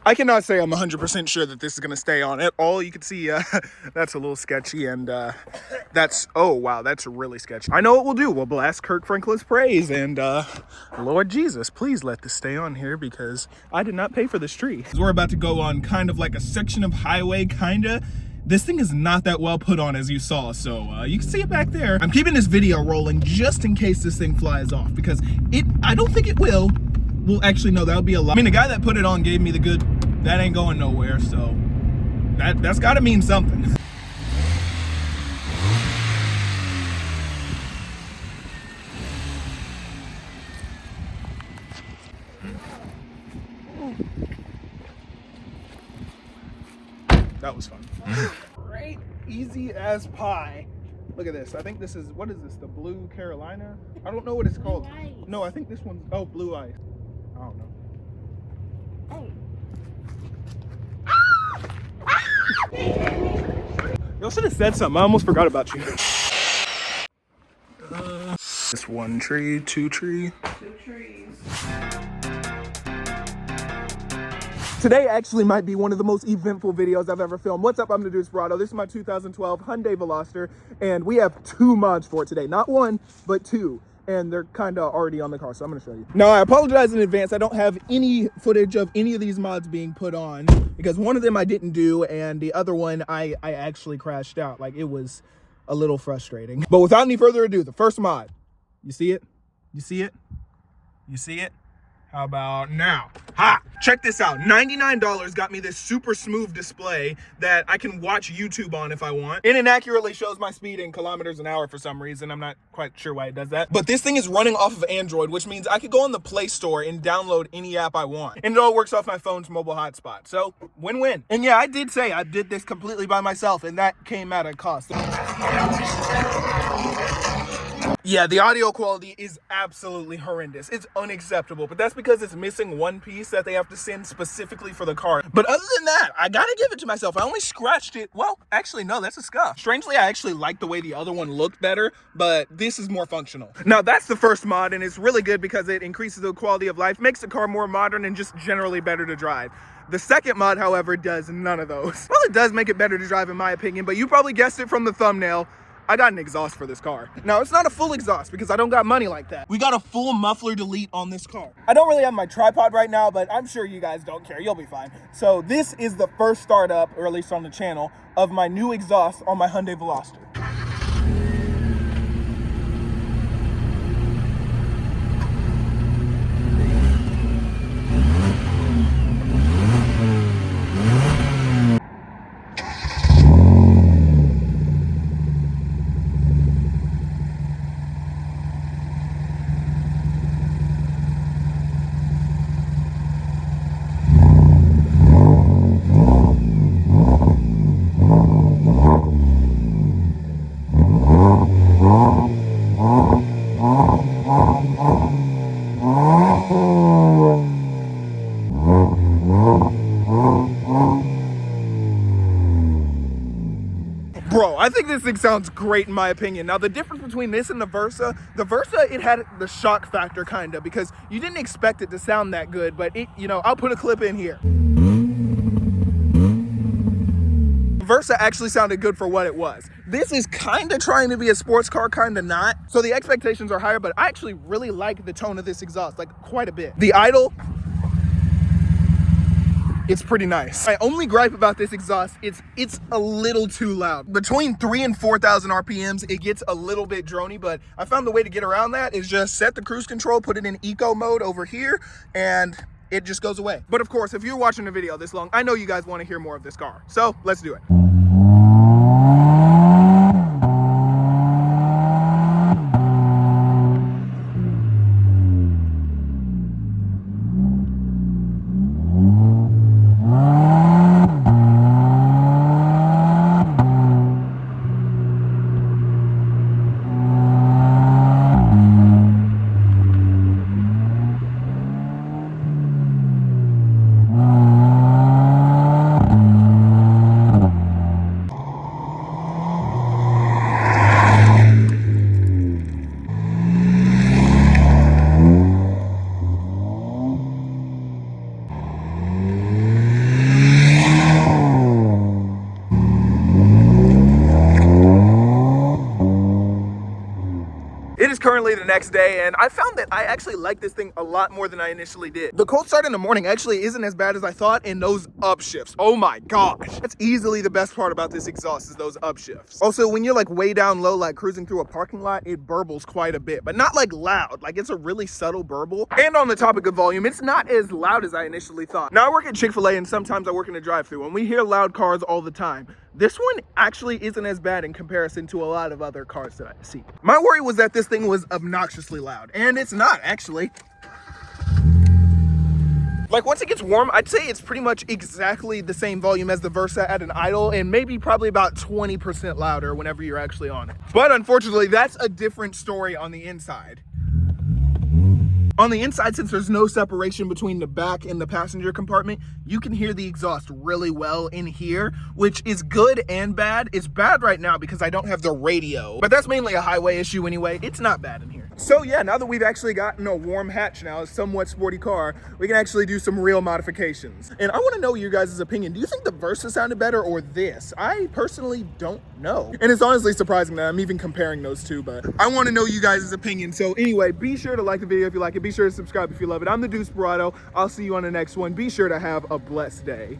I cannot say I'm 100% sure that this is going to stay on at all. You can see that's a little sketchy, and that's, oh wow, that's really sketchy. I know what we'll do. We'll blast Kirk Franklin's praise, and Lord Jesus, please let this stay on here because I did not pay for this tree. We're about to go on kind of like a section of highway, kinda. This thing is not that well put on, as you saw, so you can see it back there. I'm keeping this video rolling just in case this thing flies off, because I don't think it will. Well, actually, no, that would be a lot. I mean, the guy that put it on gave me the good, that ain't going nowhere, so that's gotta mean something. That was fun. Great, easy as pie. Look at this. I think this is, what is this? The Blue Carolina? I don't know what it's called. No, I think this one's, oh, Blue Ice. I don't know. Y'all should have said something. I almost forgot about you. This one tree, two trees. Today actually might be one of the most eventful videos I've ever filmed. What's up? I'm the Dude Sprado. This is my 2012 Hyundai Veloster, and we have 2 mods for it today. Not 1, but 2. And they're kind of already on the car, so I'm going to show you. Now, I apologize in advance. I don't have any footage of any of these mods being put on, because one of them I didn't do, and the other one I actually crashed out. Like, it was a little frustrating. But without any further ado, the first mod. You see it? You see it? You see it? How about now? Ha! Check this out. $99 got me this super smooth display that I can watch YouTube on if I want. It inaccurately shows my speed in kilometers an hour for some reason. I'm not quite sure why it does that. But this thing is running off of Android, which means I could go on the Play Store and download any app I want. And it all works off my phone's mobile hotspot. So, win-win. And yeah, I did say I did this completely by myself, and that came at a cost. Yeah, the audio quality is absolutely horrendous. It's unacceptable, but that's because it's missing one piece that they have to send specifically for the car. But other than that, I gotta give it to myself. I only scratched it. Well, actually, no, that's a scuff. Strangely, I actually like the way the other one looked better, but this is more functional. Now, that's the first mod, and it's really good because it increases the quality of life, makes the car more modern, and just generally better to drive. The second mod, however, does none of those. Well, it does make it better to drive, in my opinion, but you probably guessed it from the thumbnail. I got an exhaust for this car. Now, it's not a full exhaust because I don't got money like that. We got a full muffler delete on this car. I don't really have my tripod right now, but I'm sure you guys don't care. You'll be fine. So this is the first startup, or at least on the channel, of my new exhaust on my Hyundai Veloster. Bro, I think this thing sounds great in my opinion. Now, the difference between this and the Versa, it had the shock factor kind of, because you didn't expect it to sound that good, but it, you know, I'll put a clip in here. Versa actually sounded good for what it was. This is kind of trying to be a sports car, kind of not. So the expectations are higher, but I actually really like the tone of this exhaust, like quite a bit. The idle, it's pretty nice. My only gripe about this exhaust, it's a little too loud. Between 3,000 and 4,000 RPMs, it gets a little bit drony, but I found the way to get around that is just set the cruise control, put it in eco mode over here, and it just goes away. But of course, if you're watching the video this long, I know you guys want to hear more of this car. So let's do it. finally the next day, and I found that I actually like this thing a lot more than I initially did. The cold start in the morning actually isn't as bad as I thought, and those upshifts, oh my gosh. That's easily the best part about this exhaust is those upshifts. Also, when you're like way down low, like cruising through a parking lot, it burbles quite a bit, but not like loud. Like it's a really subtle burble. And on the topic of volume, it's not as loud as I initially thought. Now I work at Chick-fil-A and sometimes I work in a drive-thru, and we hear loud cars all the time. This one actually isn't as bad in comparison to a lot of other cars that I see. My worry was that this thing was obnoxiously loud, and it's not actually. Like once it gets warm, I'd say it's pretty much exactly the same volume as the Versa at an idle, and maybe probably about 20% louder whenever you're actually on it. But unfortunately, that's a different story on the inside. On the inside, since there's no separation between the back and the passenger compartment, you can hear the exhaust really well in here, which is good and bad. It's bad right now because I don't have the radio, but that's mainly a highway issue anyway. It's not bad in here. So yeah, now that we've actually gotten a warm hatch now, a somewhat sporty car, we can actually do some real modifications. And I want to know your guys' opinion. Do you think the Versa sounded better or this? I personally don't know. And it's honestly surprising that I'm even comparing those two, but I want to know you guys' opinion. So anyway, be sure to like the video if you like it. Be sure to subscribe if you love it. I'm the Deuce Barato. I'll see you on the next one. Be sure to have a blessed day.